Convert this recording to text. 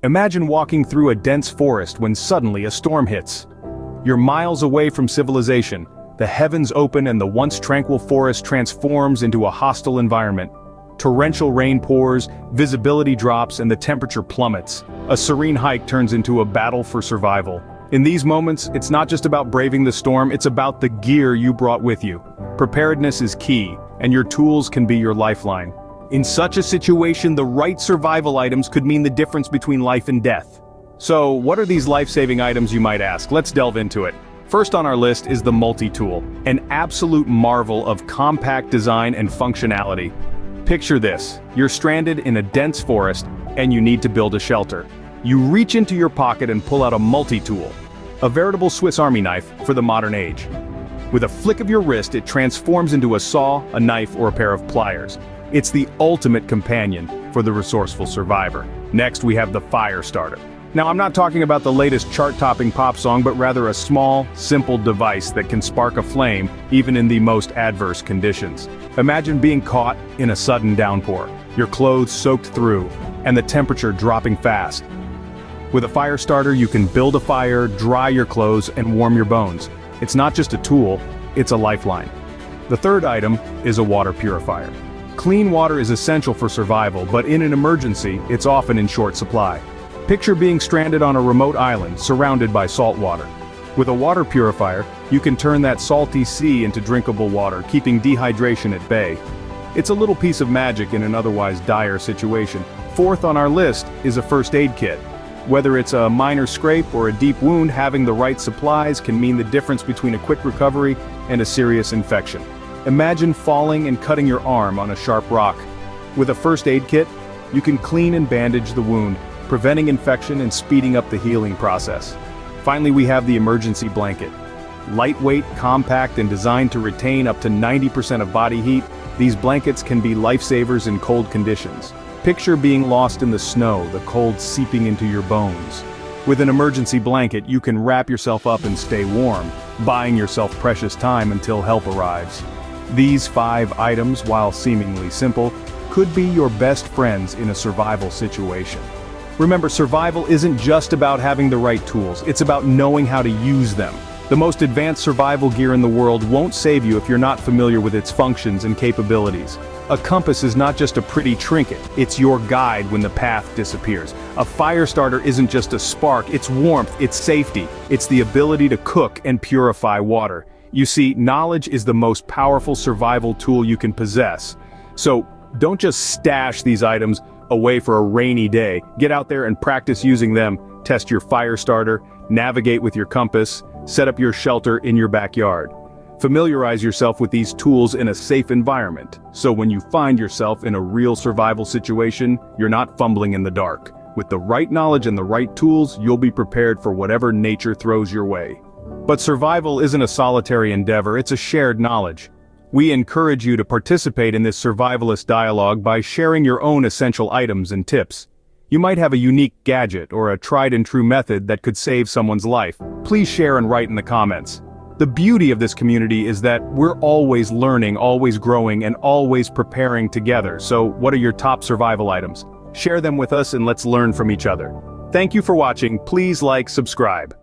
Imagine walking through a dense forest when suddenly a storm hits. You're miles away from civilization, the heavens open and the once tranquil forest transforms into a hostile environment. Torrential rain pours, visibility drops, and the temperature plummets. A serene hike turns into a battle for survival. In these moments, it's not just about braving the storm, it's about the gear you brought with you. Preparedness is key, and your tools can be your lifeline. In such a situation, the right survival items could mean the difference between life and death. So, what are these life-saving items, you might ask? Let's delve into it. First on our list is the multi-tool, an absolute marvel of compact design and functionality. Picture this: you're stranded in a dense forest, and you need to build a shelter. You reach into your pocket and pull out a multi-tool, a veritable Swiss Army knife for the modern age. With a flick of your wrist, it transforms into a saw, a knife, or a pair of pliers. It's the ultimate companion for the resourceful survivor. Next, we have the fire starter. Now, I'm not talking about the latest chart-topping pop song, but rather a small, simple device that can spark a flame even in the most adverse conditions. Imagine being caught in a sudden downpour, your clothes soaked through, and the temperature dropping fast. With a fire starter, you can build a fire, dry your clothes, and warm your bones. It's not just a tool, it's a lifeline. The third item is a water purifier. Clean water is essential for survival, but in an emergency, it's often in short supply. Picture being stranded on a remote island, surrounded by salt water. With a water purifier, you can turn that salty sea into drinkable water, keeping dehydration at bay. It's a little piece of magic in an otherwise dire situation. Fourth on our list is a first aid kit. Whether it's a minor scrape or a deep wound, having the right supplies can mean the difference between a quick recovery and a serious infection. Imagine falling and cutting your arm on a sharp rock. With a first aid kit, you can clean and bandage the wound, preventing infection and speeding up the healing process. Finally, we have the emergency blanket. Lightweight, compact, and designed to retain up to 90% of body heat, these blankets can be lifesavers in cold conditions. Picture being lost in the snow, the cold seeping into your bones. With an emergency blanket, you can wrap yourself up and stay warm, buying yourself precious time until help arrives. These 5 items, while seemingly simple, could be your best friends in a survival situation. Remember, survival isn't just about having the right tools, it's about knowing how to use them. The most advanced survival gear in the world won't save you if you're not familiar with its functions and capabilities. A compass is not just a pretty trinket, it's your guide when the path disappears. A fire starter isn't just a spark, it's warmth, it's safety, it's the ability to cook and purify water. You see, knowledge is the most powerful survival tool you can possess. So, don't just stash these items away for a rainy day. Get out there and practice using them. Test your fire starter, navigate with your compass, set up your shelter in your backyard. Familiarize yourself with these tools in a safe environment, so when you find yourself in a real survival situation, you're not fumbling in the dark. With the right knowledge and the right tools, you'll be prepared for whatever nature throws your way. But survival isn't a solitary endeavor, it's a shared knowledge. We encourage you to participate in this survivalist dialogue by sharing your own essential items and tips. You might have a unique gadget or a tried-and-true method that could save someone's life. Please share and write in the comments. The beauty of this community is that we're always learning, always growing, and always preparing together. So, what are your top survival items? Share them with us and let's learn from each other. Thank you for watching. Please like, subscribe.